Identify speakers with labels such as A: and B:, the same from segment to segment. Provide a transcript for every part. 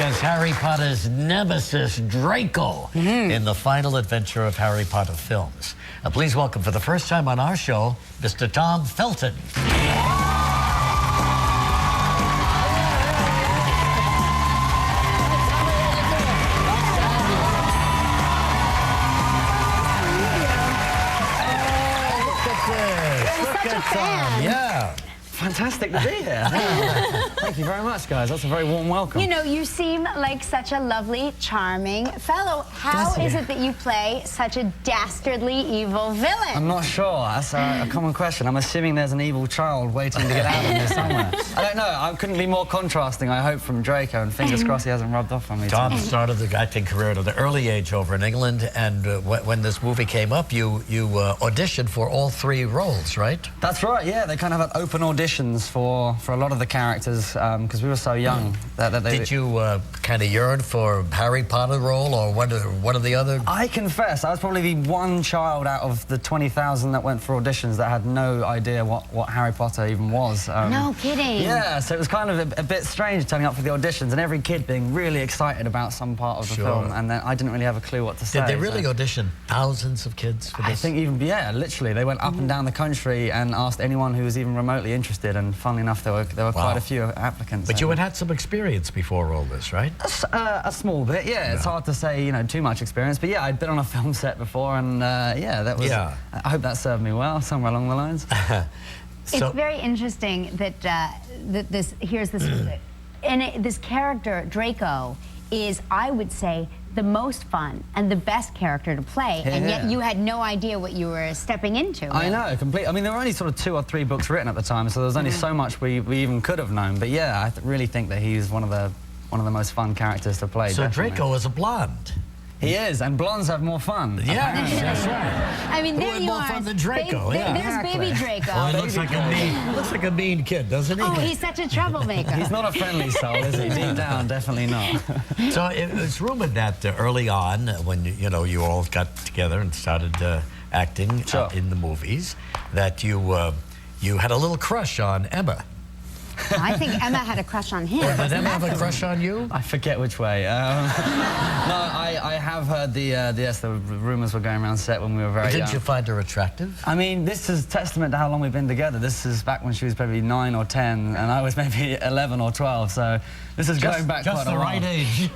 A: as Harry Potter's nemesis, Draco, in the final adventure of Harry Potter films. Please welcome for the first time on our show, Mr. Tom Felton. Yeah.
B: Fantastic to be here. Thank you very much, guys. That's a very warm welcome.
C: You know, you seem like such a lovely, charming fellow. How is it that you play such a dastardly, evil villain?
B: I'm not sure. That's a common question. I'm assuming there's an evil child waiting to get out of here somewhere. I don't know. I couldn't be more contrasting, I hope, from Draco, and fingers crossed he hasn't rubbed off on me.
A: Tom started the acting career at an early age over in England, and when this movie came up, you auditioned for all 3 roles, right?
B: That's right, yeah. They kind of had open auditions for a lot of the characters because we were so young. Did you kind of yearn for Harry Potter role or one of the other? I confess, I was probably the one child out of the 20,000 that went for auditions that had no idea what Harry Potter even was.
C: No kidding.
B: Yeah, so it was kind of a bit strange turning up for the auditions and every kid being really excited about some part of the film, and then I didn't really have a clue what to say.
A: Did they really audition thousands of kids for this?
B: I think even, yeah, literally. They went up and down the country and asked anyone who was even remotely interested, and funnily enough, there were quite a few applicants.
A: But you had some experience before all this, right?
B: A small bit, yeah. It's hard to say, you know, too much experience, but yeah, I'd been on a film set before, and yeah, that was. Yeah. I hope that served me well, somewhere along the lines.
C: It's very interesting that this character Draco is, I would say, the most fun and the best character to play, and yet you had no idea what you were stepping into.
B: I know, completely. I mean, there were only sort of 2 or 3 books written at the time, so there was only so much we even could have known. But yeah, I really think that he's one of the most fun characters to play.
A: So
B: definitely.
A: Draco is a blonde.
B: He is, and blondes have more fun.
A: Yeah, that's right.
C: I mean, there you are.
A: More fun than Draco.
C: There's baby Draco.
A: Well, he looks like a mean kid, doesn't he?
C: Oh, he's such a troublemaker.
B: He's not a friendly soul, is he? Deep down, definitely not.
A: So it's rumored that early on, when you all got together and started acting in the movies, that you had a little crush on Emma.
C: I think Emma had a crush on him.
A: Did Emma have a crush on you?
B: I forget which way. No, I have heard the rumours were going around set when we were very young.
A: Didn't you find her attractive?
B: I mean, this is testament to how long we've been together. This is back when she was probably 9 or 10, and I was maybe 11 or 12, so this is going back quite a while.
A: Just the right age.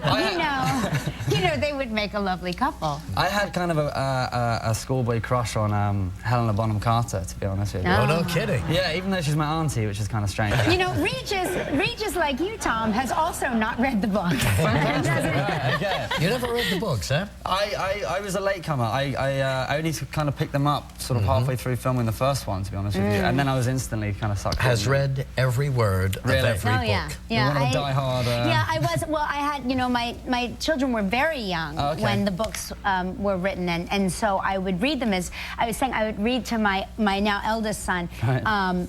C: You know, they would make a lovely couple.
B: I had kind of a schoolboy crush on Helena Bonham Carter, to be honest with you.
A: Oh, no kidding.
B: Yeah, even though she's my auntie, which is kind of strange.
C: You know, Regis, like you, Tom, has also not read the book.
B: Right, okay.
A: You never read the books, huh?
B: I was a latecomer. I only kind of picked them up sort of halfway through filming the first one, to be honest with you, and then I was instantly kind of sucked in.
A: Has read every word of every book.
C: Yeah.
B: You want to die hard.
C: Yeah, I was. Well, I had, you know, my children were very young when the books were written, and so I would read them as I was saying. I would read to my now eldest son. Right.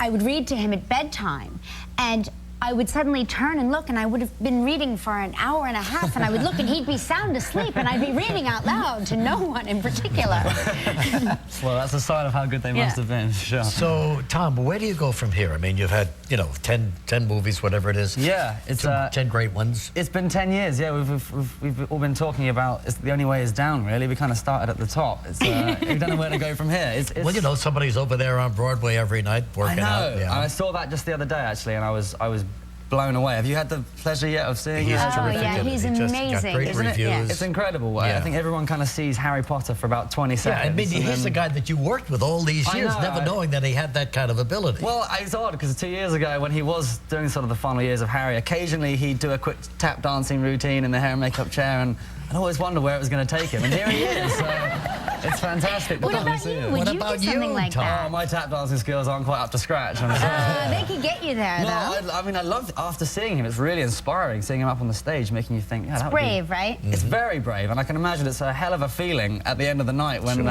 C: I would read to him at bedtime, and I would suddenly turn and look, and I would have been reading for an hour and a half, and I would look, and he'd be sound asleep, and I'd be reading out loud to no one in particular.
B: Well, that's a sign of how good they must have been, sure.
A: So, Tom, where do you go from here? I mean, you've had, 10 movies, whatever it is.
B: Yeah, it's
A: 10 great ones.
B: It's been 10 years. Yeah, we've all been talking about the only way is down. Really, we kind of started at the top. It's, we don't know where to go from here. It's,
A: well, somebody's over there on Broadway every night working out.
B: Yeah. I saw that just the other day, actually, and I was blown away. Have you had the pleasure yet of seeing him?
C: Oh, yeah, he's amazing.
A: Great
C: Isn't
A: reviews.
C: it?
B: It's incredible. I think everyone kind of sees Harry Potter for about 20 seconds.
A: Yeah, I mean, he's the guy that you worked with all these years, never knowing that he had that kind of ability.
B: Well, it's odd, because 2 years ago, when he was doing sort of the final years of Harry, occasionally he'd do a quick tap dancing routine in the hair and makeup chair, and I'd always wonder where it was going to take him, and here he is. It's fantastic.
C: What about you? Would you do something like that?
B: Oh, my tap dancing skills aren't quite up to scratch.
C: They could get you there, though.
B: I mean, I loved, after seeing him, it's really inspiring, seeing him up on the stage, making you think, yeah,
C: it's brave, right?
B: It's very brave, and I can imagine it's a hell of a feeling at the end of the night when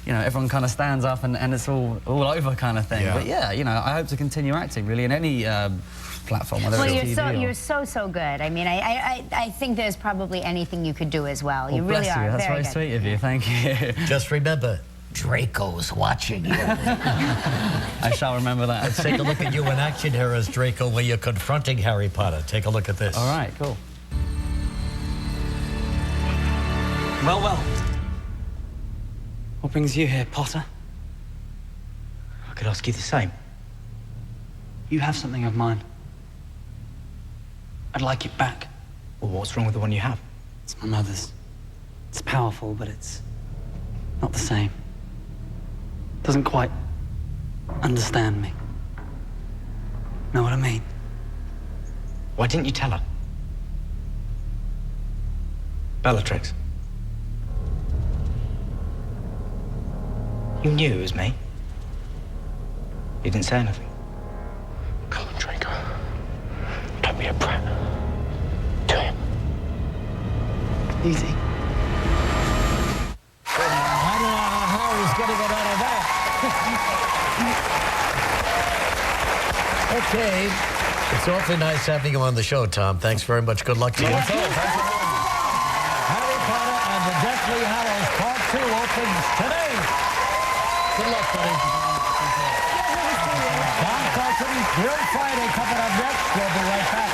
B: everyone kind of stands up and it's all over kind of thing. Yeah. But yeah, I hope to continue acting, really, in any platform.
C: Well, you're so good. I mean, I think there's probably anything you could do as well. You really are.
B: That's very sweet of you. Thank you.
A: Just remember, Draco's watching you.
B: I shall remember that.
A: Let's take a look at you in action here as Draco, where you're confronting Harry Potter. Take a look at this.
B: All right, cool.
D: Well, well. What brings you here, Potter?
E: I could ask you the same.
D: You have something of mine. I'd like it back.
E: Well, what's wrong with the one you have?
D: It's my mother's. It's powerful, but it's not the same. Doesn't quite understand me. Know what I mean?
E: Why didn't you tell her? Bellatrix. You knew it was me. You didn't say anything.
F: Come on, Draco. Don't be a brat. To him.
D: Easy.
A: I don't know how Harry's getting it out of that. Okay. It's awfully nice having you on the show, Tom. Thanks very much. Good luck to you. Harry Potter and the Deathly Hallows Part 2 opens today. Good luck, buddy. Tom Felton, Real Friday coming up next. We'll be right back.